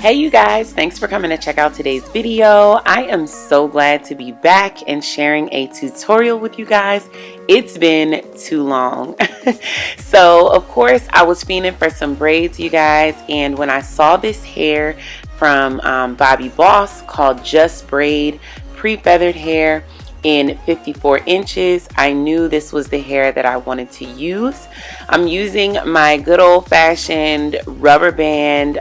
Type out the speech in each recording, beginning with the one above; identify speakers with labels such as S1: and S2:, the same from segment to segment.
S1: Hey you guys, thanks for coming to check out today's video. I am so glad to be back and sharing a tutorial with you guys. It's been too long. So of course I was fiending for some braids, you guys, and when I saw this hair from Bobbi Boss called Just Braid pre-feathered hair in 54 inches, I knew this was the hair that I wanted to use. I'm using my good old-fashioned rubber band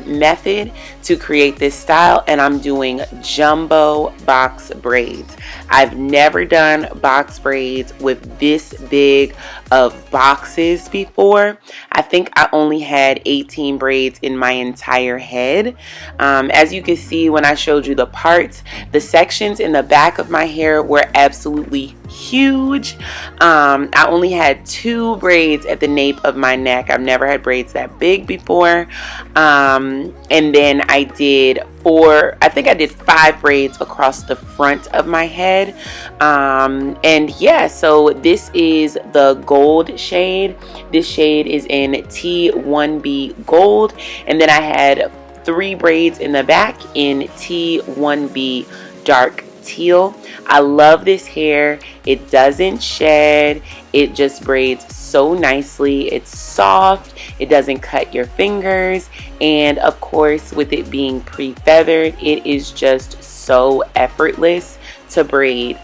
S1: method to create this style, and I'm doing jumbo box braids. I've never done box braids with this big of boxes before. I think I only had 18 braids in my entire head. As you can see when I showed you the parts, the sections in the back of my hair were absolutely huge. I only had 2 braids at the nape of my neck. I've never had braids that big before. And then I did 5 braids across the front of my head. And yeah, so this is the gold shade. This shade is in T1B gold, and then I had 3 braids in the back in T1B dark teal. I love this hair. It doesn't shed. It just braids so nicely. It's soft. It doesn't cut your fingers. And of course, with it being pre-feathered, it is just so effortless to braid.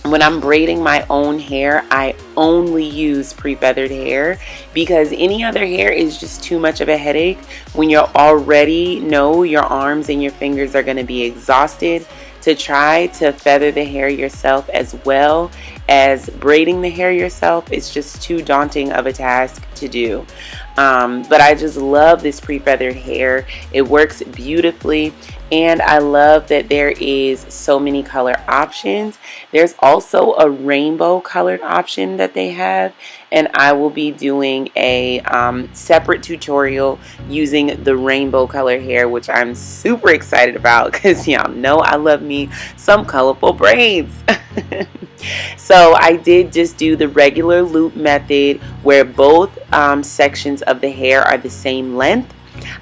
S1: When I'm braiding my own hair, I only use pre-feathered hair because any other hair is just too much of a headache when you already know your arms and your fingers are going to be exhausted. To try to feather the hair yourself as well as braiding the hair yourself, it's just too daunting of a task to do. But I just love this pre-feathered hair. It works beautifully, and I love that there is so many color options. There's also a rainbow colored option that they have, and I will be doing a separate tutorial using the rainbow color hair, which I'm super excited about because y'all know I love me some colorful braids. So I did just do the regular loop method where both sections of the hair are the same length.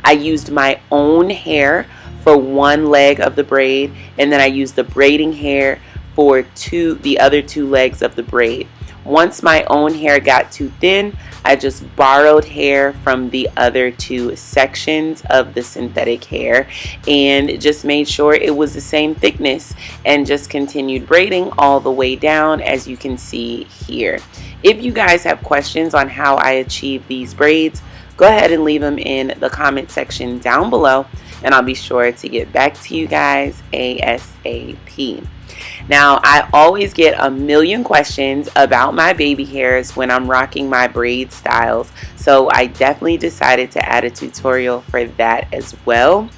S1: I used my own hair for one leg of the braid, and then I used the braiding hair for the other 2 legs of the braid. Once my own hair got too thin, I just borrowed hair from the other 2 sections of the synthetic hair and just made sure it was the same thickness and just continued braiding all the way down, as you can see here. If you guys have questions on how I achieve these braids, go ahead and leave them in the comment section down below, and I'll be sure to get back to you guys ASAP. Now, I always get a million questions about my baby hairs when I'm rocking my braid styles, so I definitely decided to add a tutorial for that as well.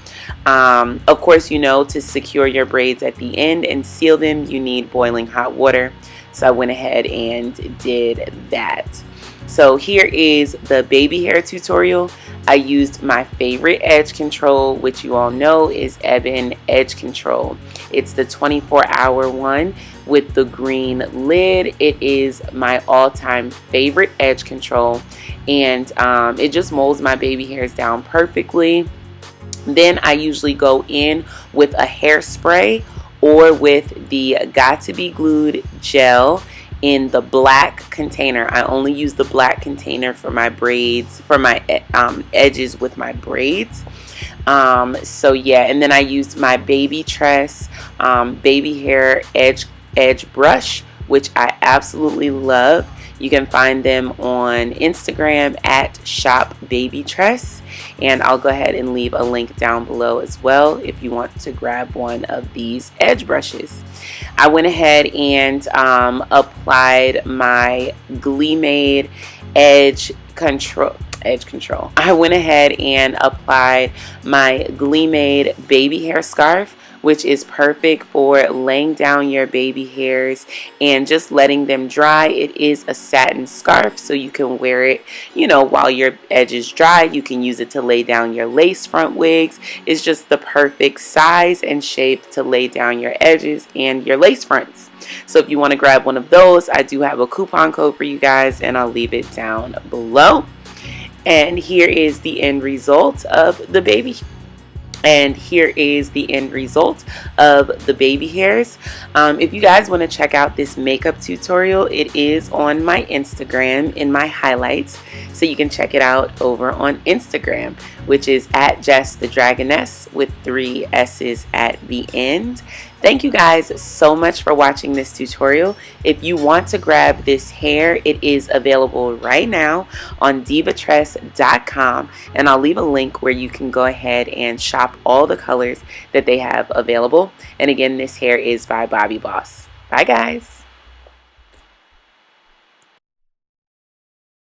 S1: Of course, you know, to secure your braids at the end and seal them, you need boiling hot water, so I went ahead and did that. So here is the baby hair tutorial. I used my favorite edge control, which you all know is Ebin Edge Control. It's the 24-hour one with the green lid. It is my all-time favorite edge control, and it just molds my baby hairs down perfectly. Then I usually go in with a hairspray or with the Got to Be Glued gel in the black container. I only use the black container for my braids, for my edges with my braids. So yeah, and then I used my baby tress baby hair edge brush, which I absolutely love. You can find them on Instagram at shopbabytress, and I'll go ahead and leave a link down below as well if you want to grab one of these edge brushes. I went ahead and applied my GLEEmade edge control. I went ahead and applied my GLEEmade baby hair scarf, which is perfect for laying down your baby hairs and just letting them dry. It is a satin scarf, so you can wear it, you know, while your edges dry. You can use it to lay down your lace front wigs. It's just the perfect size and shape to lay down your edges and your lace fronts. So if you want to grab one of those, I do have a coupon code for you guys, and I'll leave it down below. And here is the end result of the baby. And here is the end result of the baby hairs. If you guys want to check out this makeup tutorial, it is on my Instagram in my highlights, so you can check it out over on Instagram, which is at Jess the Dragoness with 3 S's at the end. Thank you guys so much for watching this tutorial. If you want to grab this hair, it is available right now on divatress.com, and I'll leave a link where you can go ahead and shop all the colors that they have available. And again, this hair is by Bobbi Boss. Bye guys.